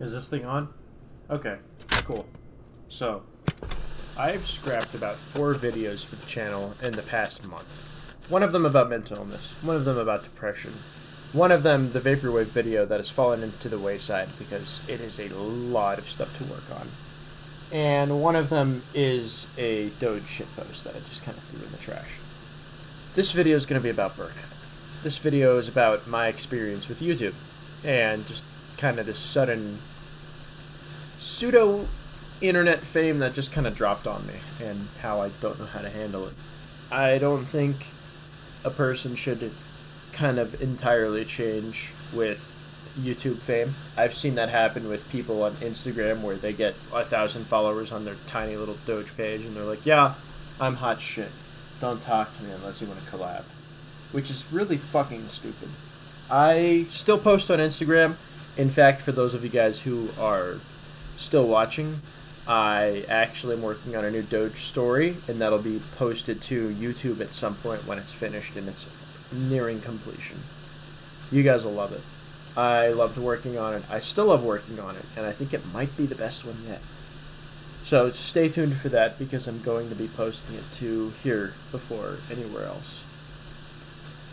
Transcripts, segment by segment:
Is this thing on? Okay, cool. So, I've scrapped about 4 videos for the channel in the past month. One of them about mental illness, one of them about depression, one of them the vaporwave video that has fallen into the wayside because it is a lot of stuff to work on. And one of them is a Doge shitpost that I just kind of threw in the trash. This video is going to be about burnout. This video is about my experience with YouTube and just kind of this sudden pseudo internet fame that just kind of dropped on me and how I don't know how to handle it. I don't think a person should kind of entirely change with YouTube fame. I've seen that happen with people on Instagram where they get 1,000 followers on their tiny little Doge page and they're like, yeah, I'm hot shit. Don't talk to me unless you want to collab. Which is really fucking stupid. I still post on Instagram. In fact, for those of you guys who are still watching, I actually am working on a new Doge story, and that'll be posted to YouTube at some point when it's finished and it's nearing completion. You guys will love it. I loved working on it. I still love working on it, and I think it might be the best one yet. So stay tuned for that because I'm going to be posting it to here before anywhere else.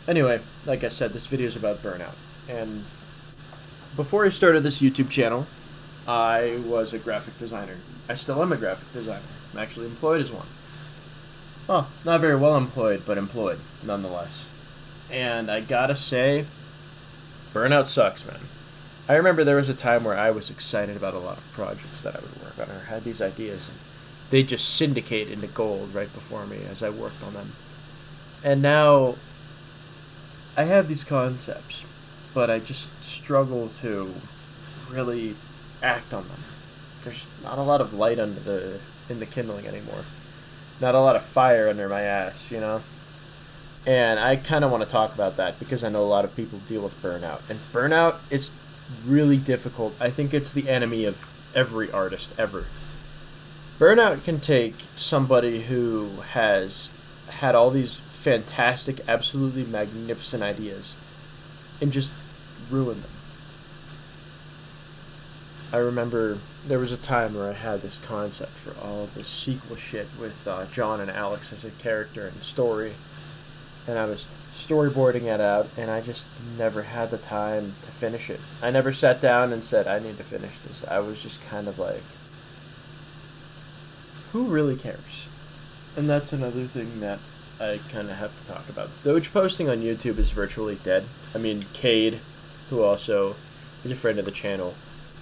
Anyway, like I said, this video is about burnout. And before I started this YouTube channel, I was a graphic designer. I still am a graphic designer. I'm actually employed as one. Well, not very well employed, but employed, nonetheless. And I gotta say, burnout sucks, man. I remember there was a time where I was excited about a lot of projects that I would work on, or had these ideas, and they'd just syndicate into gold right before me as I worked on them. And now, I have these concepts, but I just struggle to really act on them. There's not a lot of light in the kindling anymore. Not a lot of fire under my ass, you know? And I kind of want to talk about that because I know a lot of people deal with burnout. And burnout is really difficult. I think it's the enemy of every artist ever. Burnout can take somebody who has had all these fantastic, absolutely magnificent ideas and just ruin them. I remember there was a time where I had this concept for all of this sequel shit with John and Alex as a character and story, and I was storyboarding it out, and I just never had the time to finish it. I never sat down and said, I need to finish this. I was just kind of like, who really cares? And that's another thing that I kind of have to talk about. Doge posting on YouTube is virtually dead. I mean, Cade, who also is a friend of the channel,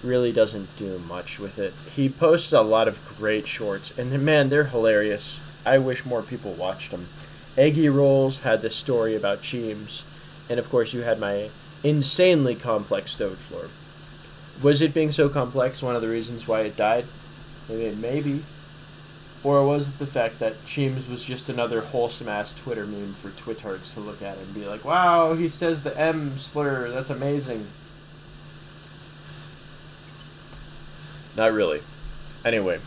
really doesn't do much with it. He posts a lot of great shorts, and man, they're hilarious. I wish more people watched them. Eggy Rolls had this story about Cheems, and of course you had my insanely complex Doge lore. Was it being so complex one of the reasons why it died? Maybe. Or was it the fact that Cheems was just another wholesome-ass Twitter meme for twitards to look at and be like, wow, he says the M slur, that's amazing. Not really. Anyway,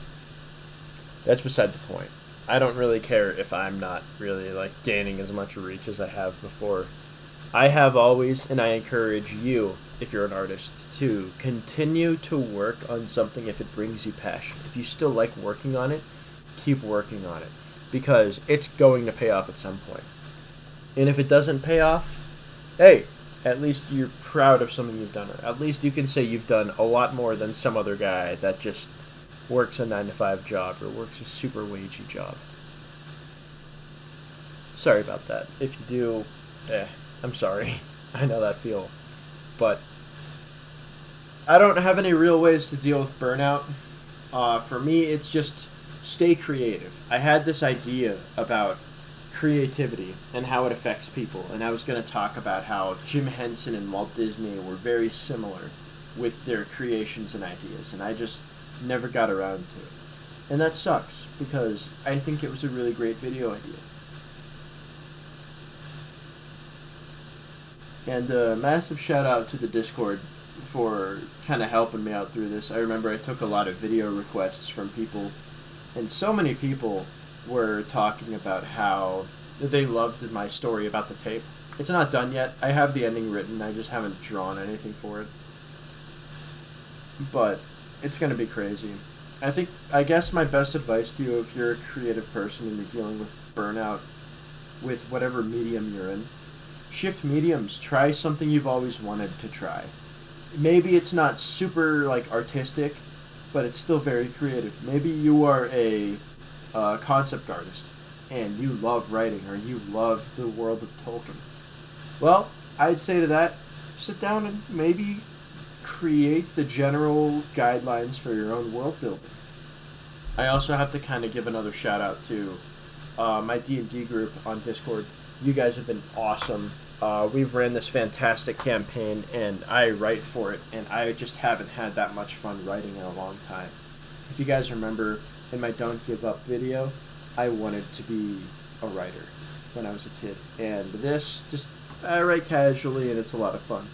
that's beside the point. I don't really care if I'm not really like gaining as much reach as I have before. I have always, and I encourage you, if you're an artist, to continue to work on something if it brings you passion. If you still like working on it, keep working on it, because it's going to pay off at some point. And if it doesn't pay off, hey, at least you're proud of something you've done, or at least you can say you've done a lot more than some other guy that just works a 9-to-5 job or works a super wagey job. Sorry about that. If you do, I'm sorry. I know that feel. But I don't have any real ways to deal with burnout. For me, it's just stay creative. I had this idea about creativity and how it affects people, and I was going to talk about how Jim Henson and Walt Disney were very similar with their creations and ideas, and I just never got around to it. And that sucks, because I think it was a really great video idea. And a massive shout out to the Discord for kind of helping me out through this. I remember I took a lot of video requests from people, and so many people were talking about how they loved my story about the tape. It's not done yet. I have the ending written, I just haven't drawn anything for it. but it's going to be crazy. I guess my best advice to you, if you're a creative person and you're dealing with burnout with whatever medium you're in, shift mediums. Try something you've always wanted to try. Maybe it's not super like artistic, but it's still very creative. Maybe you are a concept artist and you love writing, or you love the world of Tolkien. Well, I'd say to that, sit down and maybe create the general guidelines for your own world building. I also have to kind of give another shout out to my D&D group on Discord. You guys have been awesome. We've ran this fantastic campaign, and I write for it, and I just haven't had that much fun writing in a long time. If you guys remember, in my Don't Give Up video, I wanted to be a writer when I was a kid, and this, just, I write casually, and it's a lot of fun.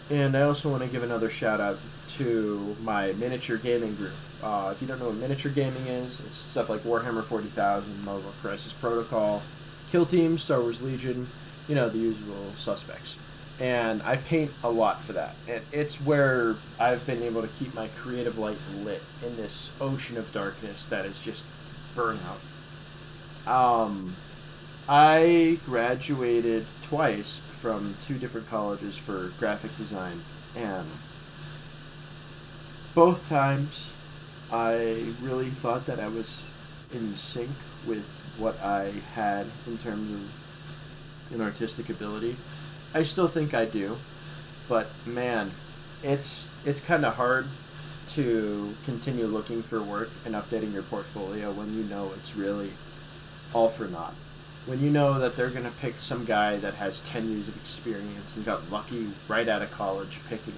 And I also want to give another shout out to my miniature gaming group. If you don't know what miniature gaming is, it's stuff like Warhammer 40,000, Marvel Crisis Protocol, Kill Team, Star Wars Legion, you know, the usual suspects. And I paint a lot for that. And it's where I've been able to keep my creative light lit in this ocean of darkness that is just burnout. I graduated twice from 2 different colleges for graphic design, and both times I really thought that I was in sync with what I had in terms of an artistic ability. I still think I do, but man, it's kind of hard to continue looking for work and updating your portfolio when you know it's really all for naught. When you know that they're going to pick some guy that has 10 years of experience and got lucky right out of college picking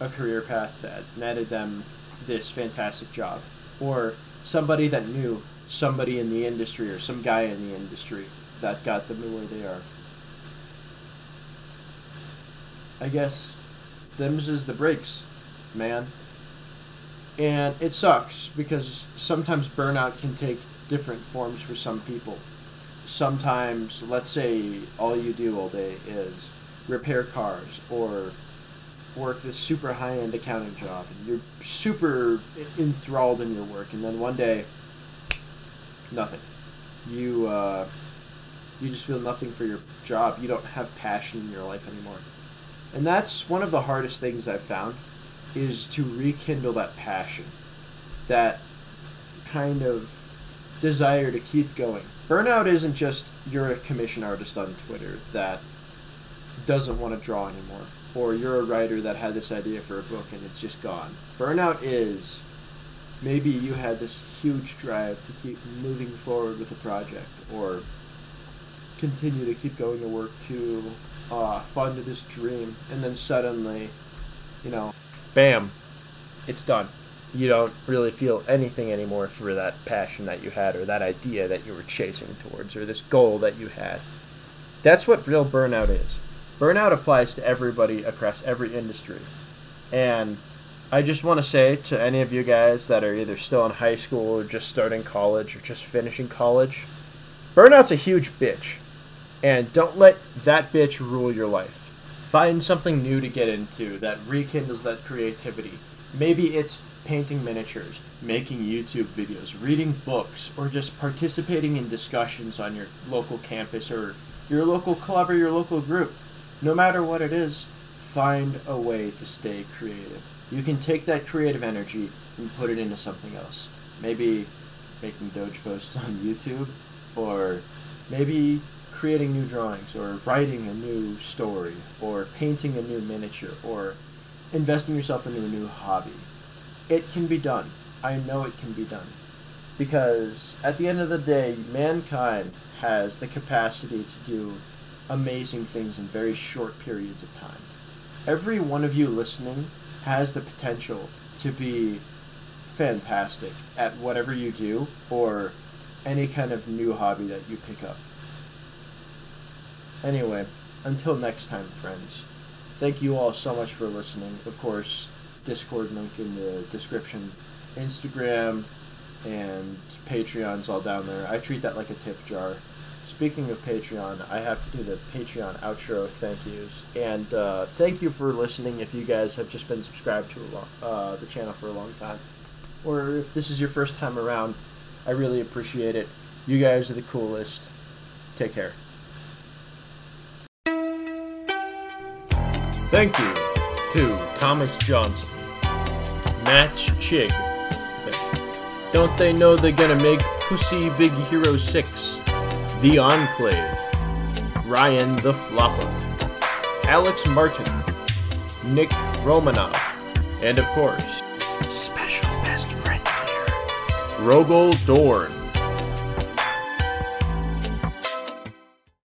a career path that netted them this fantastic job, or somebody that knew somebody in the industry or some guy in the industry that got them to where they are. I guess them's is the breaks, man. And it sucks because sometimes burnout can take different forms for some people. Sometimes, let's say all you do all day is repair cars or work this super high-end accounting job, and you're super enthralled in your work, and then one day, nothing. You just feel nothing for your job. You don't have passion in your life anymore. And that's one of the hardest things I've found, is to rekindle that passion, that kind of desire to keep going. Burnout isn't just you're a commission artist on Twitter that doesn't want to draw anymore, or you're a writer that had this idea for a book and it's just gone. Burnout is maybe you had this huge drive to keep moving forward with a project, or continue to keep going to work to fund this dream, and then suddenly, you know, bam, it's done. You don't really feel anything anymore for that passion that you had, or that idea that you were chasing towards, or this goal that you had. That's what real burnout is. Burnout applies to everybody across every industry. And I just want to say to any of you guys that are either still in high school or just starting college or just finishing college, burnout's a huge bitch. And don't let that bitch rule your life. Find something new to get into that rekindles that creativity. Maybe it's painting miniatures, making YouTube videos, reading books, or just participating in discussions on your local campus or your local club or your local group. No matter what it is, find a way to stay creative. You can take that creative energy and put it into something else. Maybe making Doge posts on YouTube, or maybe creating new drawings, or writing a new story, or painting a new miniature, or investing yourself into a new hobby. It can be done. I know it can be done. Because at the end of the day, mankind has the capacity to do amazing things in very short periods of time. Every one of you listening has the potential to be fantastic at whatever you do, or any kind of new hobby that you pick up. Anyway, until next time, friends. Thank you all so much for listening. Of course, Discord link in the description. Instagram and Patreon's all down there. I treat that like a tip jar. speaking of Patreon, I have to do the Patreon outro thank yous. And thank you for listening if you guys have just been subscribed to the channel for a long time. Or if this is your first time around, I really appreciate it. You guys are the coolest. Take care. Thank you to Thomas Johnson, Matt Chig, Don't They Know They're Gonna Make Pussy Big Hero 6, The Enclave, Ryan the Flopper, Alex Martin, Nick Romanov, and of course, special best friend here, Rogel Dorn.